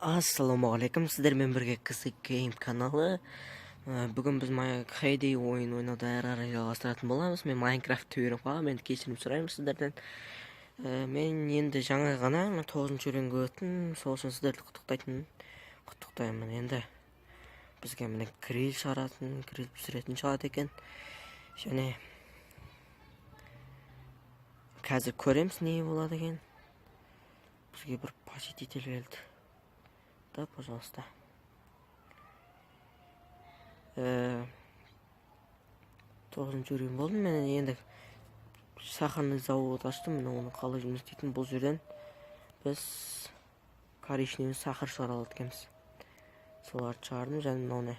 Ассалаумағалейкум, сіздермен бірге Кысык Гейм каналы. Бүгін біз Heyday ойын ойнауды әрі жалғастыратын боламыз. Мен Майнкрафтты үйреніп қалғам, енді кешірім сұраймын сіздерден. Мен енді жаңа ғана 9-шы үйренге өттім, сол үшін сіздерді құттықтаймын. Енді бізге міне гриль пісіретін шығады екен. Және қазір көреміз не болады екен. Бізге бір посетитель келді. Да, пожалуйста. 9-шы үйрен болдым. Мен енді сахарный завод аштым. Мен оны қалай жұмыс істейтін бұл жерден біз коричневый сахар шығара алады екенбіз. Соларды шығардым, және мынау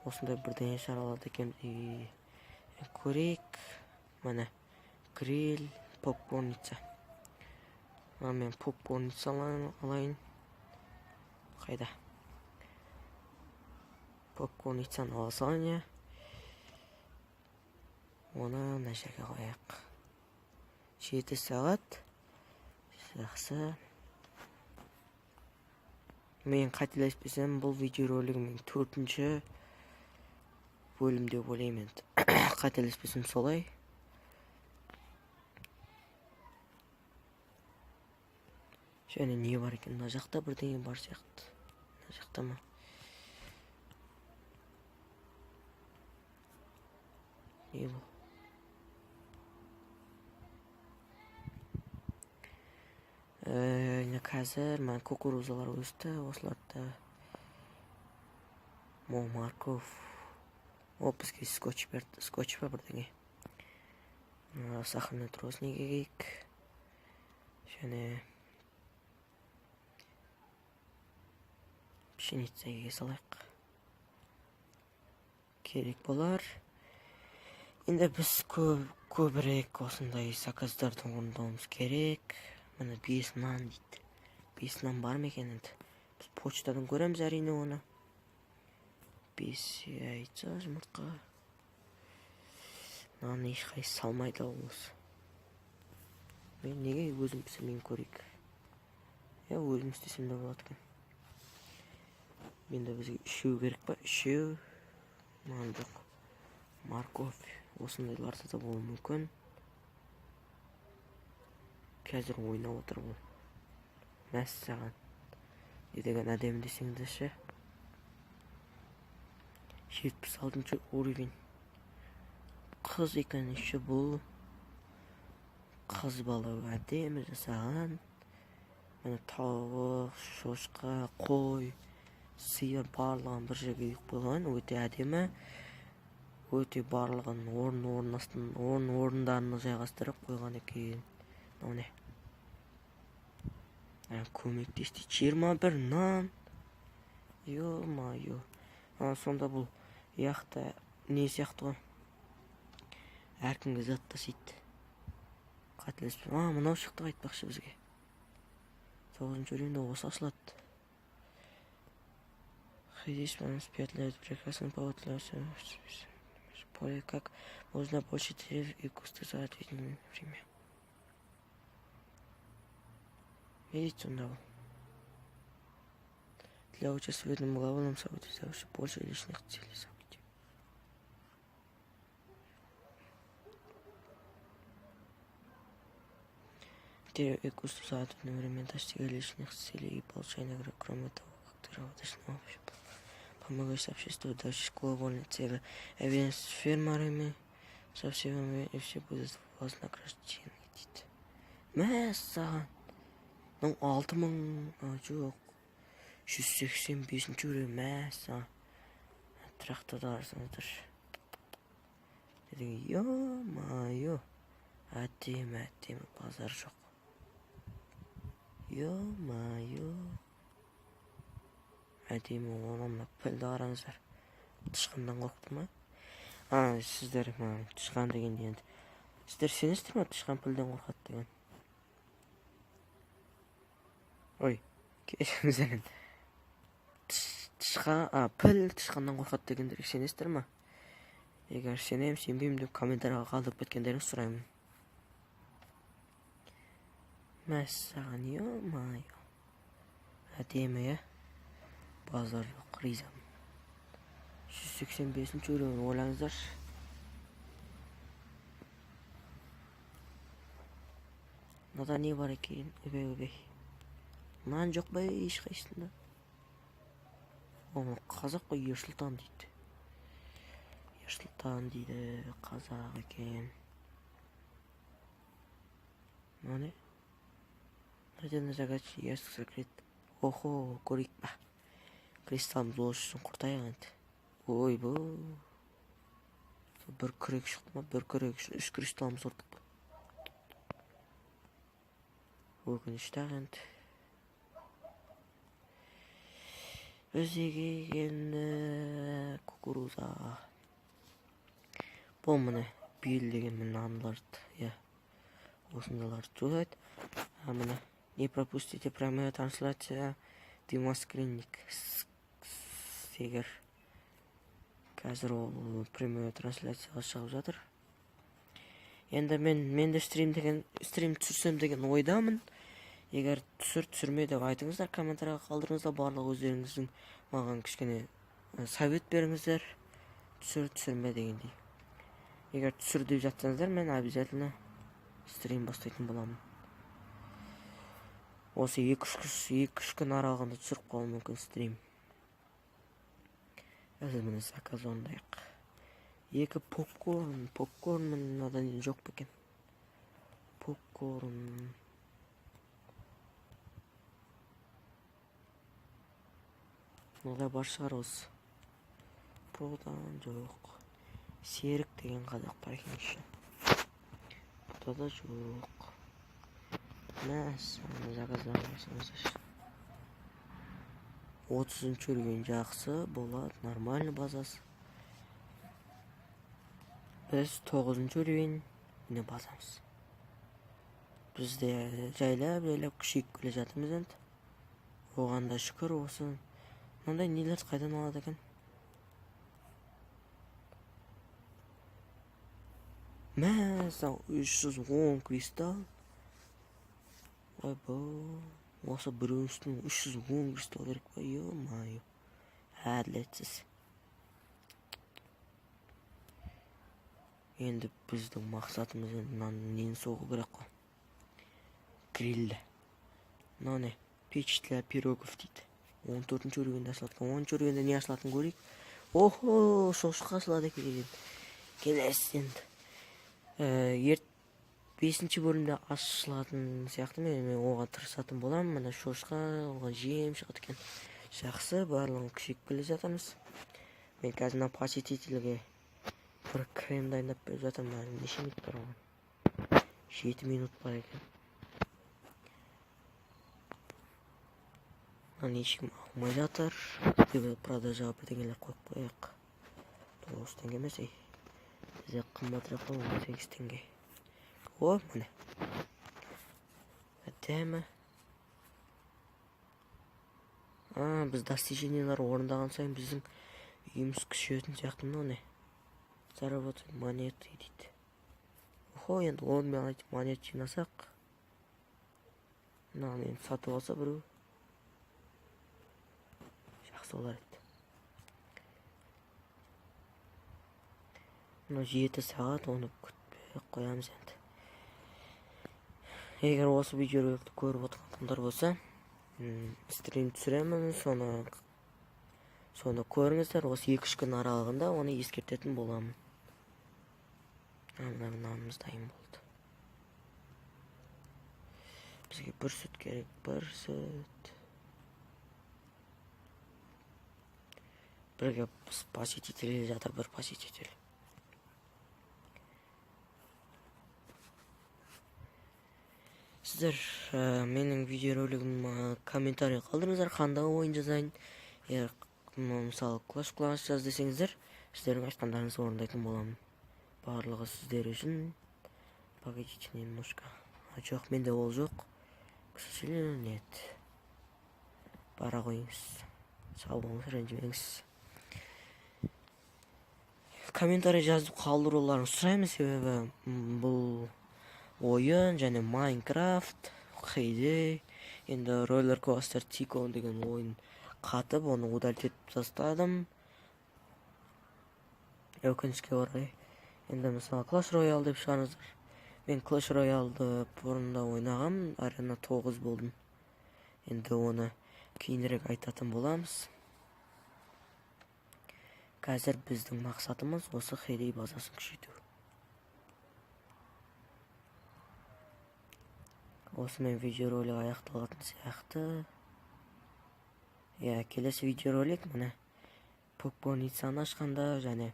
осындай бірдеңе шығара алады екенбіз. Көрейік. Міне гриль, попкорница. Мен попкорница алайын. Қайда? Попкорницаны ала салайын. Оны мына жерге қояйық. 7 сағат. Жақсы. Мен қателеспесем, бұл видеоролигімнің 4-ші бөлімде ойлаймын. Қателеспесем солай. Және не бар екен? Мына жақта бірдеңе бар сияқты. Мына жақта ма? Не бұл? Қазір мен кукурузалар өсті. Осыларды морков. Бізге скотч ба бірдеңе. Сахарный тростник егейік. Және пшеницаға салайық. Керек болар. Енді біз көбірек осындай заказдарды орындауымыз керек. Міне 5 нан дейді. 5 нан бар ма екен енді? Біз почтадан көреміз әрине оны. 5 яйца, жұмыртқа. Нан ешқай салмайды осы. Мен неге өзім пісірмейін көрейік? Өзім істесем де болады екен. Енді бізге 3 керек па? 3. Мандық. Морковь. Осындайларды да болуы мүмкін. Қазір ойнап отыр бұл. Мәссаған. Не деген әдемі десеңдерші. 76-шы уровень. Қыз екен іші бұл. Қыз бала әдемі жасаған. Міне тауық, шошқа, қой, сиыр барлығын бір жерге үйіп қойған. Өте әдемі. Өте барлығын орындарына жайғастырып қойған екен. Мынау не? Көмектесті. 21 нан. Йо-майо. Сонда бұл яқта не сияқты ғой? Әркімге зат тасиды. Қателеспен. Мынау шықты айтпақшы бізге. 9-шы үйренде осы ашылады. Здесь вам спетлят прекрасный повод для поле, как можно больше деревьев и кусты за ответственное время. Видите, он дал. Для участия в этом главном событии завыше больше личных целей событий. Деревья и кусты за ответственное время достигали личных целей и получали награды, кроме того, как ты работаешь на общем. Помогаешь обществу достичь глобальной цели. Объединись с фермерами, со всеми, и все будут вознаграждены. Мәссаған. 6000, жоқ. 185 үйрен, мәссаған. Тракторда арсыңыздар. Йо-майо. Әдемі базар жоқ. Йо-майо. Әдемі онамна пілді қараңыздар. Тышқандан қорқты ма? Сіздер тышқан деген енді. Сіздер сенесіздер ма тышқан пілден қорқады деген? Ой, кешіріңіздер енді. піл тышқаннан қорқады дегендерге сенесіздер ма? Егер сенем, сенбеймін деп комментарийға қалдырып кеткендеріңізді сұраймын. Мәссаған, ё-майо. Әдемі, иә? Базар жоқ, ризамын. 185-ші өлеңін ойлаңыздар. Мынада не бар екен? Өбей. Нан жоқ ба ешқайсысында? Оны қазақ қой, Ерсұлтан дейді. Ерсұлтан дейді, қазақ екен. Міне? Надежда Загач, ястық секрет. Охо, көрейік ба. Кристалымыз осы үшін құртайық енді. Ой, бұл. Бір күрек шықты ма? Бір күрек үшін 3 кристалымыз ұрдық. Өкінішті енді. Өзеге келді кукуруза. Бұл міне бел деген міне аналарды, я. Осындаларды жоғайды. Міне не пропустите прямая трансляция Димас Клиник. Егер қазір ол прямая трансляцияға шығып жатыр. Енді мен де стрим түсірсем деген ойдамын. Егер түсірме деп айтыңыздар, комментарийға қалдырыңыздар, барлық өздеріңіздің маған кішкене совет беріңіздер. Түсірме дегендей. Егер түсір деп жатсаңыздар, мен обязательно стрим бастайтын боламын. Осы 2-3 күн аралығында түсіріп қалуым мүмкін стрим. Әзір міне заказ орындайық. 2 попкорн мынадан жоқ бекен. Попкорн. Мынадай бар шығар осы. Продан жоқ. Серік деген қазақ бар екен еще. Бұда да жоқ. Мәссаған, заказдан барсаңыз үшін. 30-ші өрген жақсы болады, нормальный базасы. Біз 9-ші өрген міне базамыз. Бізде жайлап күшейіп келе жатырмыз енді. Оған да шүкір осы. Мынандай нелерді қайдан алады екен? Мәссаған, 310 кристалл. Ой, бұл. Осы біреуінің үстіне 310 кристалл керек па? Ё-майо. Әділетсіз. Енді біздің мақсатымыз нені соғу керек қой. Грилді. Мынау не? Печь для пирогов дейді. 14-ші өргенде ашылатқан. 10-ші өргенде не ашылатын көрейік? Охо, шошқа ашылады екен. Келесі енді. 5-ші бөлімде ашылатын сияқты мен оған тырысатын боламын. Мына шошқа, оған жем шығады екен. Жақсы, барлығын күшейіп келе жатырмыз. Мен қазір посетительге бір крем дайындап беріп жатырмын. Неше минут бар оған? 7 минут бар екен. Ешкім алмай жатыр. Продажа бірдеңелер қойып қояйық. 9 теңге емес, бізде қымбатырақ қой, 18 теңге. О, міне. Әдемі. Біз достижениялар орындаған сайын біздің үйіміз күшейетін сияқты. Мынау не? Заработать монеты дейді. Охо, енді 10 монет жинасақ. Мынаны енді сатып алса біреу. Жақсы олар еді. Мына 7 сағат оны күтпей қоямыз енді. Егер осы видеороликті көріп отырғандар болса, стрим түсіремін, соны көріңіздер. Осы 2-3 күн аралығында оны ескертетін боламын. Нанымыз дайын болды. Бізге бір сүт керек, бір сүт. Бірге посетитель жатыр, бір посетитель. Сіздер менің видеоролигім комментарий қалдырыңыздар, қандай ойын жазайын. Егер мысалы Clash Clans жаз десеңіздер, сіздердің айтқандарыңызды орындайтын боламын. Барлығы сіздер үшін. Погодите немножко. Жоқ, менде ол жоқ. К сожалению, нет. Бара қойыңыз. Sağ болыңыз, ренжімеңіз. Комментарий жазып қалдыруларыңызды сұраймын, себебі бұл ойын және Майнкрафт, Heyday, енді Roller Coaster Tycoon деген ойын қатып, оны удалить етіп тастадым. Өкінішке орай. Енді мысалы Clash Royale деп шығарыңыздар. Мен Clash Royale'ды бұрында ойнағам, арена 9 болдым. Енді оны кейінірек айтатын боламыз. Қазір біздің мақсатымыз осы Heyday базасын күшейту. Осымен видеоролик аяқталатын сияқты. Келесі видеоролик міне Покбоницаны ашқанда және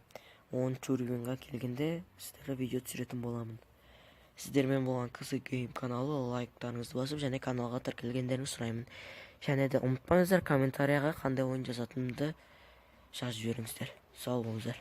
10 уровеньға келгенде сіздерге видео түсіретін боламын. Сіздермен болған Кысык Гейм каналы лайктарыңызды басып және каналға тіркелгендеріңізді сұраймын. Және де ұмытпаңыздар, комментарияға қандай ойын жазатынымды жазып жіберіңіздер. Сау болыңыздар.